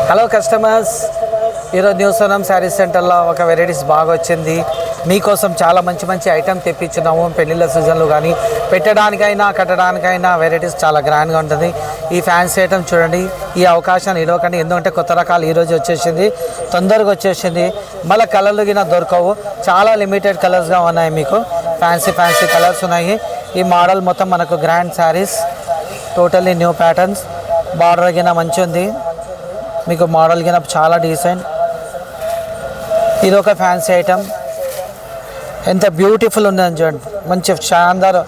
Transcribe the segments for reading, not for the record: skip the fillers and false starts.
Hello customers, ఈరోజు new Sonam saris సెంటర్లో ఒక వెరైటీస్ బాగా వచ్చింది. మీకోసం చాలా మంచి మంచి ఐటమ్ తెప్పించున్నాము. పెళ్ళిళ్ళ సీజన్లు కానీ పెట్టడానికైనా కట్టడానికైనా వెరైటీస్ చాలా గ్రాండ్గా ఉంటుంది. ఈ ఫ్యాన్సీ ఐటమ్ చూడండి. ఈ అవకాశాన్ని ఇవ్వకండి, ఎందుకంటే కొత్త రకాలు ఈరోజు వచ్చేసింది, తొందరగా వచ్చేసింది. మళ్ళీ కలర్లు గిన దొరకవు, చాలా లిమిటెడ్ కలర్స్గా ఉన్నాయి. మీకు ఫ్యాన్సీ కలర్స్ ఉన్నాయి. ఈ మోడల్ మొత్తం మనకు grand saris, totally new patterns. Border గిన మంచి ఉంది, మీకు మోడల్ గిన చాలా డీసెంట్. ఇది ఒక ఫ్యాన్సీ ఐటమ్, ఎంత బ్యూటిఫుల్ ఉందని చూడండి. మంచి షాందార్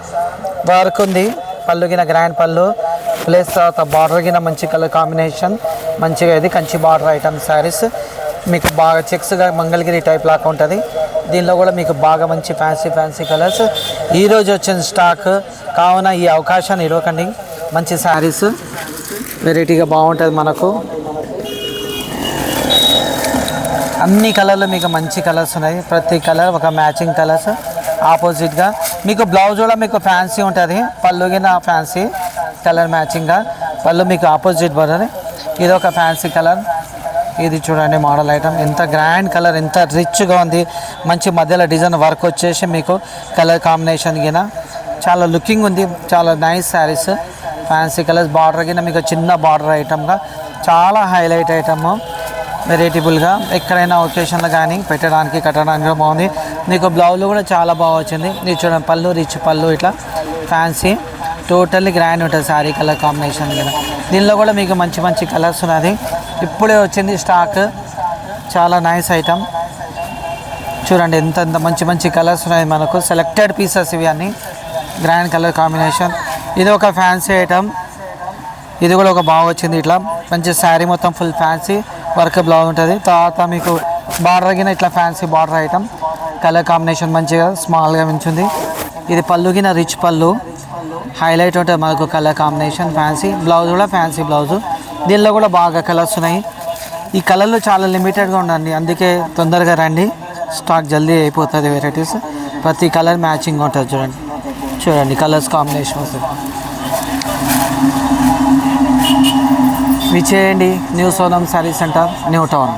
వర్క్ ఉంది. పళ్ళు గిన గ్రాండ్ పళ్ళు ప్లస్ తర్వాత బార్డర్ గిన మంచి కలర్ కాంబినేషన్ మంచిగా. ఇది కంచి బార్డర్ ఐటమ్ శారీస్, మీకు బాగా చెక్స్గా మంగళగిరి టైప్ లాగా ఉంటుంది. దీనిలో కూడా మీకు బాగా మంచి ఫ్యాన్సీ కలర్స్ ఈరోజు వచ్చిన స్టాక్ కావున ఈ అవకాశాన్ని ఇవ్వకండి. మంచి శారీస్ వెరైటీగా బాగుంటుంది. మనకు అన్ని కలర్లు మీకు మంచి కలర్స్ ఉన్నాయి. ప్రతి కలర్ ఒక మ్యాచింగ్ కలర్స్. ఆపోజిట్గా మీకు బ్లౌజ్ కూడా మీకు ఫ్యాన్సీ ఉంటుంది. పళ్ళు కింద ఫ్యాన్సీ కలర్ మ్యాచింగ్గా పళ్ళు మీకు ఆపోజిట్ పడుతుంది. ఇది ఒక ఫ్యాన్సీ కలర్. ఇది చూడండి మోడల్ ఐటమ్, ఎంత గ్రాండ్ కలర్, ఎంత రిచ్గా ఉంది. మంచి మధ్యలో డిజైన్ వర్క్ వచ్చేసి మీకు కలర్ కాంబినేషన్ కింద చాలా లుకింగ్ ఉంది. చాలా nice saris, fancy colours. Border కింద మీకు చిన్న బార్డర్ ఐటమ్గా చాలా హైలైట్ ఐటమ్. వెరైటబుల్గా ఎక్కడైనా ఒకేషన్లో కానీ పెట్టడానికి కట్టడానికి కూడా బాగుంది. మీకు బ్లౌజ్ కూడా చాలా బాగా వచ్చింది. ఇది చూడండి పళ్ళు, రిచ్ పళ్ళు, ఇట్లా ఫ్యాన్సీ టోటల్లీ గ్రాండ్ ఉంటుంది శారీ కలర్ కాంబినేషన్ కదా. దీనిలో కూడా మీకు మంచి కలర్స్ ఉన్నది. ఇప్పుడే వచ్చింది స్టాక్, చాలా నైస్ ఐటమ్. చూడండి ఎంత మంచి కలర్స్ ఉన్నాయి మనకు. సెలెక్టెడ్ పీసెస్ ఇవి అన్నీ, గ్రాండ్ కలర్ కాంబినేషన్. ఇది ఒక ఫ్యాన్సీ ఐటమ్, ఇది కూడా ఒక బాగా వచ్చింది. ఇట్లా మంచి శారీ మొత్తం ఫుల్ ఫ్యాన్సీ వర్క్ బ్లౌజ్ ఉంటుంది. తర్వాత మీకు బార్డర్ గిన ఇట్లా fancy border item, colour combination మంచిగా స్మాల్గా ఉంచింది. ఇది పళ్ళు గిన రిచ్ పళ్ళు, హైలైట్ ఉంటుంది మనకు కలర్ కాంబినేషన్. ఫ్యాన్సీ బ్లౌజ్ కూడా ఫ్యాన్సీ బ్లౌజు. దీనిలో కూడా బాగా కలర్స్ ఉన్నాయి. ఈ కలర్లు చాలా లిమిటెడ్గా ఉండండి, అందుకే తొందరగా రండి, స్టాక్ జల్దీ అయిపోతుంది. వెరైటీస్ ప్రతి కలర్ మ్యాచింగ్ ఉంటుంది. చూడండి కలర్స్ కాంబినేషన్ వస్తుంది. విచ్చేయండి new Sonam sari centre, new town.